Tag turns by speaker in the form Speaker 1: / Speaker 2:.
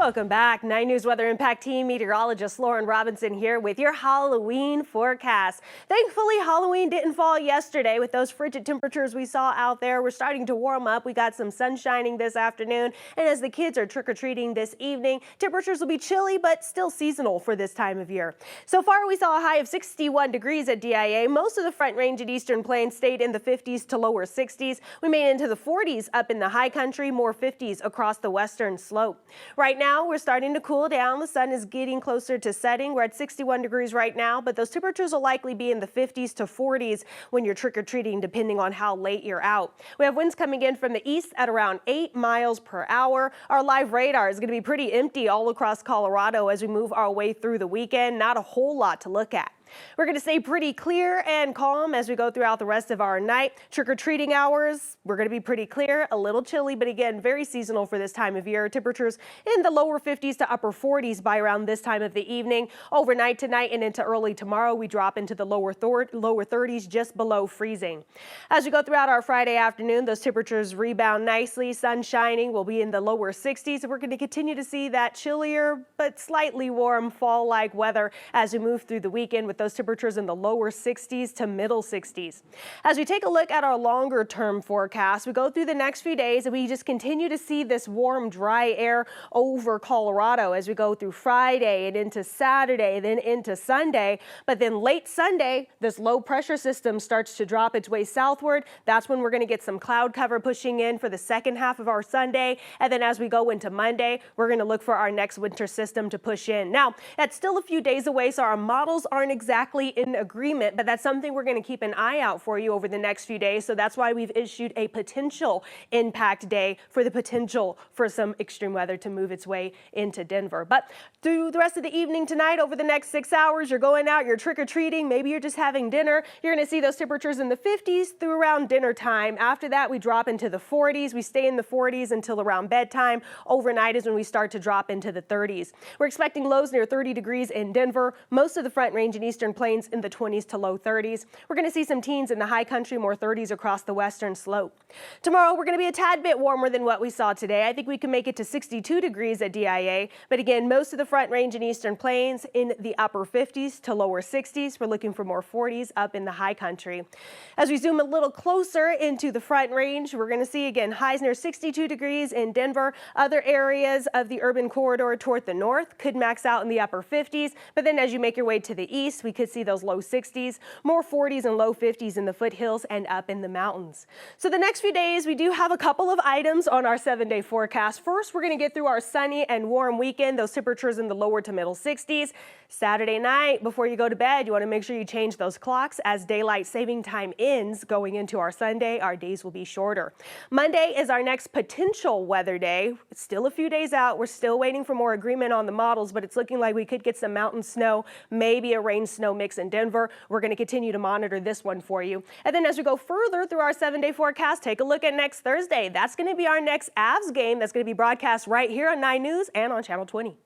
Speaker 1: Welcome back. 9 News Weather Impact Team meteorologist Lauren Robinson here with your Halloween forecast. Thankfully, Halloween didn't fall yesterday with those frigid temperatures we saw out there. We're starting to warm up. We got some sun shining this afternoon. And as the kids are trick-or-treating this evening, temperatures will be chilly but still seasonal for this time of year. So far, we saw a high of 61 degrees at DIA. Most of the Front Range and Eastern Plains stayed in the 50s to lower 60s. We made it into the 40s up in the high country, more 50s across the western slope. Right now, we're starting to cool down. The sun is getting closer to setting. We're at 61 degrees right now, but those temperatures will likely be in the 50s to 40s when you're trick-or-treating, depending on how late you're out. We have winds coming in from the east at around 8 miles per hour. Our live radar is going to be pretty empty all across Colorado as we move our way through the weekend. Not a whole lot to look at. We're going to stay pretty clear and calm as we go throughout the rest of our night. Trick-or-treating hours, we're going to be pretty clear, a little chilly, but again, very seasonal for this time of year. Temperatures in the lower 50s to upper 40s by around this time of the evening. Overnight tonight and into early tomorrow, we drop into the lower 30s, just below freezing. As we go throughout our Friday afternoon, those temperatures rebound nicely. Sun shining, will be in the lower 60s. And we're going to continue to see that chillier but slightly warm fall-like weather as we move through the weekend with those temperatures in the lower 60s to middle 60s. As we take a look at our longer term forecast, we go through the next few days and we just continue to see this warm, dry air over Colorado as we go through Friday and into Saturday, then into Sunday. But then late Sunday, this low pressure system starts to drop its way southward. That's when we're going to get some cloud cover pushing in for the second half of our Sunday. And then as we go into Monday, we're going to look for our next winter system to push in. Now, that's still a few days away, so our models aren't exactly in agreement, but that's something we're going to keep an eye out for you over the next few days. So that's why we've issued a potential impact day for the potential for some extreme weather to move its way into Denver. But through the rest of the evening tonight, over the next 6 hours, you're going out, you're trick-or-treating, maybe you're just having dinner. You're going to see those temperatures in the 50s through around dinner time. After that, we drop into the 40s. We stay in the 40s until around bedtime. Overnight is when we start to drop into the 30s. We're expecting lows near 30 degrees in Denver. Most of the Front Range and Eastern Plains in the 20s to low 30s. We're going to see some teens in the high country, more 30s across the western slope. Tomorrow, we're going to be a tad bit warmer than what we saw today. I think we can make it to 62 degrees at DIA. But again, most of the Front Range and Eastern Plains in the upper 50s to lower 60s. We're looking for more 40s up in the high country. As we zoom a little closer into the Front Range, we're going to see again highs near 62 degrees in Denver. Other areas of the urban corridor toward the north could max out in the upper 50s. But then as you make your way to the east, we could see those low 60s, more 40s and low 50s in the foothills and up in the mountains. So the next few days, we do have a couple of items on our 7-day forecast. First, we're going to get through our sunny and warm weekend, those temperatures in the lower to middle 60s. Saturday night, before you go to bed, you want to make sure you change those clocks. As daylight saving time ends going into our Sunday, our days will be shorter. Monday is our next potential weather day. It's still a few days out. We're still waiting for more agreement on the models, but it's looking like we could get some mountain snow, maybe a rain-snow mix in Denver. We're going to continue to monitor this one for you. And then as we go further through our 7-day forecast, take a look at next Thursday. That's going to be our next Avs game that's going to be broadcast right here on 9 News and on Channel 20.